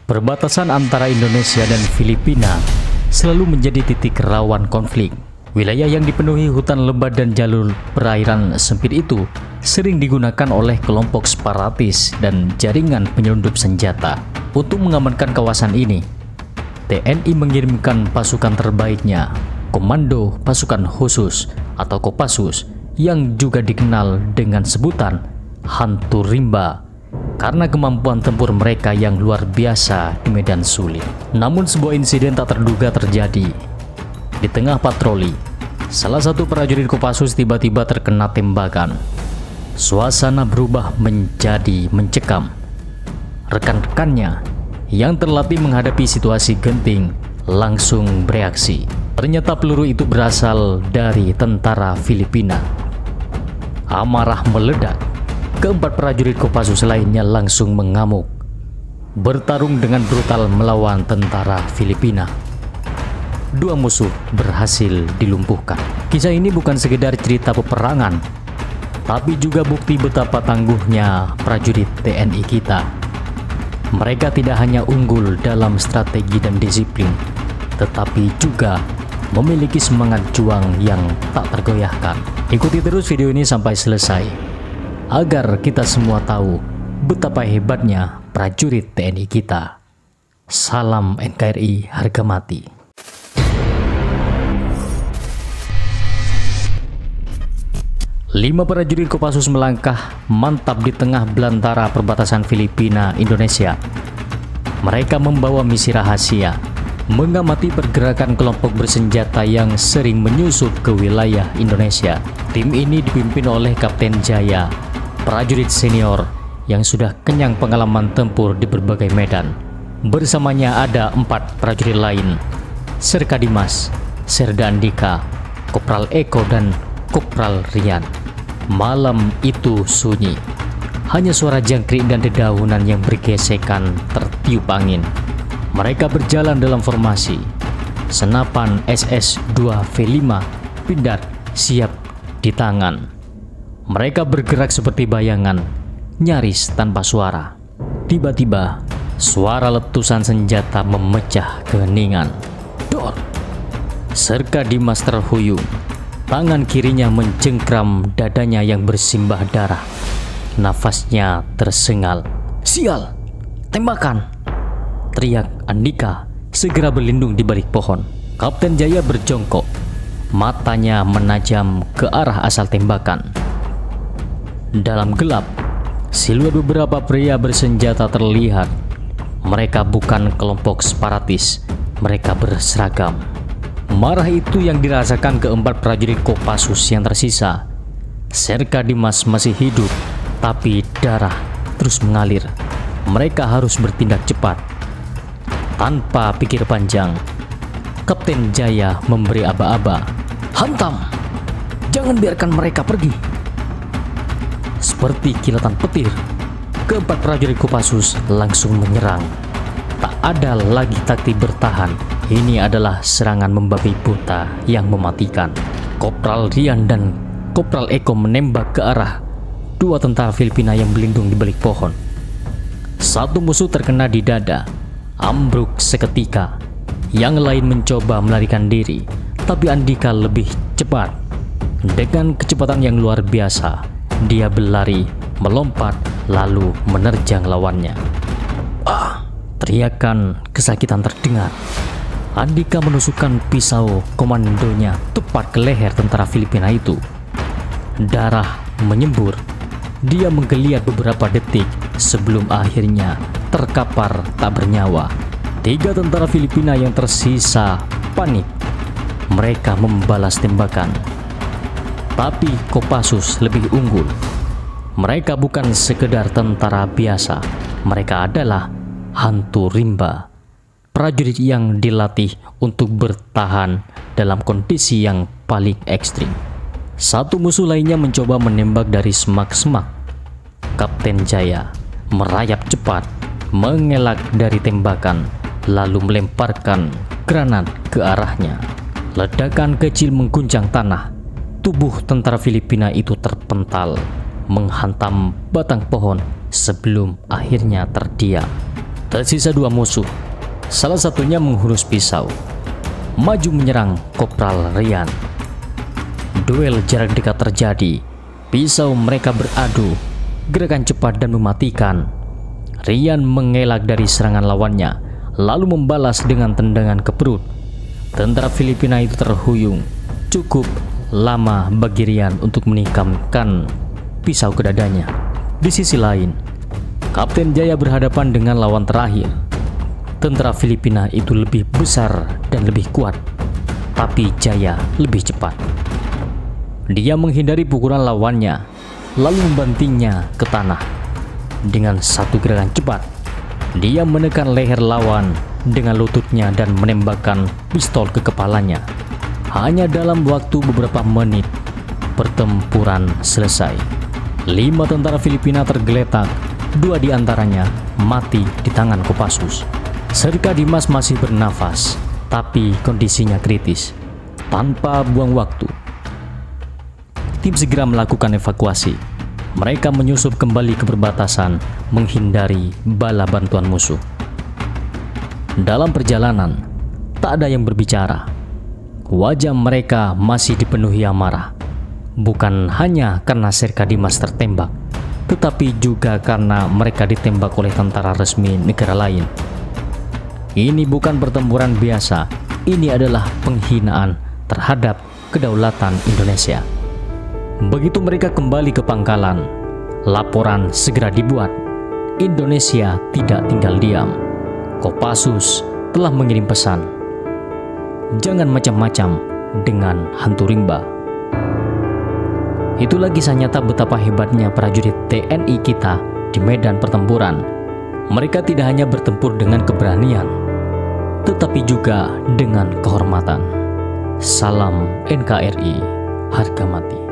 Perbatasan antara Indonesia dan Filipina selalu menjadi titik rawan konflik. Wilayah yang dipenuhi hutan lebat dan jalur perairan sempit itu sering digunakan oleh kelompok separatis dan jaringan penyelundup senjata. Untuk mengamankan kawasan ini, TNI mengirimkan pasukan terbaiknya, Komando Pasukan Khusus atau Kopassus, yang juga dikenal dengan sebutan Hantu Rimba, karena kemampuan tempur mereka yang luar biasa di medan sulit. Namun sebuah insiden tak terduga terjadi. Di tengah patroli, salah satu prajurit Kopassus tiba-tiba terkena tembakan. Suasana berubah menjadi mencekam. Rekan-rekannya yang terlatih menghadapi situasi genting langsung bereaksi. Ternyata peluru itu berasal dari tentara Filipina. Amarah meledak. Keempat prajurit Kopassus lainnya langsung mengamuk, bertarung dengan brutal melawan tentara Filipina. Dua musuh berhasil dilumpuhkan. Kisah ini bukan sekedar cerita peperangan, tapi juga bukti betapa tangguhnya prajurit TNI kita. Mereka tidak hanya unggul dalam strategi dan disiplin, tetapi juga memiliki semangat juang yang tak tergoyahkan. Ikuti terus video ini sampai selesai, agar kita semua tahu betapa hebatnya prajurit TNI kita. Salam NKRI harga mati. Lima prajurit Kopassus melangkah mantap di tengah belantara perbatasan Filipina-Indonesia. Mereka membawa misi rahasia, mengamati pergerakan kelompok bersenjata yang sering menyusup ke wilayah Indonesia. Tim ini dipimpin oleh Kapten Jaya, prajurit senior yang sudah kenyang pengalaman tempur di berbagai medan. Bersamanya ada 4 prajurit lain, Serka Dimas, Serda Andika, Kopral Eko, dan Kopral Rian. Malam itu sunyi, hanya suara jangkrik dan dedaunan yang bergesekan tertiup angin. Mereka berjalan dalam formasi, senapan SS-2V5 pindad siap di tangan. Mereka bergerak seperti bayangan, nyaris tanpa suara. Tiba-tiba, suara letusan senjata memecah keheningan. Dor! Serka Dimas terhuyung. Tangan kirinya mencengkram dadanya yang bersimbah darah. Nafasnya tersengal. Sial! Tembakan! Teriak Andika, segera berlindung di balik pohon. Kapten Jaya berjongkok, matanya menajam ke arah asal tembakan. Dalam gelap, siluet beberapa pria bersenjata terlihat. Mereka bukan kelompok separatis, mereka berseragam. Marah itu yang dirasakan keempat prajurit Kopassus yang tersisa. Serka Dimas masih hidup, tapi darah terus mengalir. Mereka harus bertindak cepat. Tanpa pikir panjang, Kapten Jaya memberi aba-aba. Hantam! Jangan biarkan mereka pergi. Seperti kilatan petir, keempat prajurit Kopassus langsung menyerang. Tak ada lagi taktik bertahan. Ini adalah serangan membabi buta yang mematikan. Kopral Rian dan Kopral Eko menembak ke arah 2 tentara Filipina yang berlindung di balik pohon. Satu musuh terkena di dada, ambruk seketika. Yang lain mencoba melarikan diri, tapi Andika lebih cepat. Dengan kecepatan yang luar biasa, dia berlari, melompat, lalu menerjang lawannya. Teriakan kesakitan terdengar. Andika menusukkan pisau komandonya tepat ke leher tentara Filipina itu. Darah menyembur. Dia menggeliat beberapa detik sebelum akhirnya terkapar tak bernyawa. 3 tentara Filipina yang tersisa panik. Mereka membalas tembakan. Tapi Kopassus lebih unggul. Mereka bukan sekedar tentara biasa. Mereka adalah Hantu Rimba, prajurit yang dilatih untuk bertahan dalam kondisi yang paling ekstrim. Satu musuh lainnya mencoba menembak dari semak-semak. Kapten Jaya merayap cepat, mengelak dari tembakan, lalu melemparkan granat ke arahnya. Ledakan kecil mengguncang tanah. Tubuh tentara Filipina itu terpental, menghantam batang pohon sebelum akhirnya terdiam. Tersisa 2 musuh, salah satunya menghunus pisau, maju menyerang Kopral Rian. Duel jarak dekat terjadi, pisau mereka beradu, gerakan cepat dan mematikan. Rian mengelak dari serangan lawannya, lalu membalas dengan tendangan ke perut. Tentara Filipina itu terhuyung. Cukup lama bagi Rian untuk menikamkan pisau ke dadanya. Di sisi lain, Kapten Jaya berhadapan dengan lawan terakhir. Tentara Filipina itu lebih besar dan lebih kuat, tapi Jaya lebih cepat. Dia menghindari pukulan lawannya, lalu membantingnya ke tanah. Dengan satu gerakan cepat, dia menekan leher lawan dengan lututnya dan menembakkan pistol ke kepalanya. Hanya dalam waktu beberapa menit, pertempuran selesai. 5 tentara Filipina tergeletak, 2 diantaranya mati di tangan Kopassus. Serka Dimas masih bernafas, tapi kondisinya kritis. Tanpa buang waktu, tim segera melakukan evakuasi. Mereka menyusup kembali ke perbatasan, menghindari bala bantuan musuh. Dalam perjalanan, tak ada yang berbicara. Wajah mereka masih dipenuhi amarah, bukan hanya karena Serka Dimas tertembak, tetapi juga karena mereka ditembak oleh tentara resmi negara lain. Ini bukan pertempuran biasa, ini adalah penghinaan terhadap kedaulatan Indonesia. Begitu mereka kembali ke pangkalan, laporan segera dibuat. Indonesia tidak tinggal diam. Kopassus telah mengirim pesan, jangan macam-macam dengan hantu rimba. Itulah kisah nyata betapa hebatnya prajurit TNI kita di medan pertempuran. Mereka tidak hanya bertempur dengan keberanian, tetapi juga dengan kehormatan. Salam NKRI, harga mati.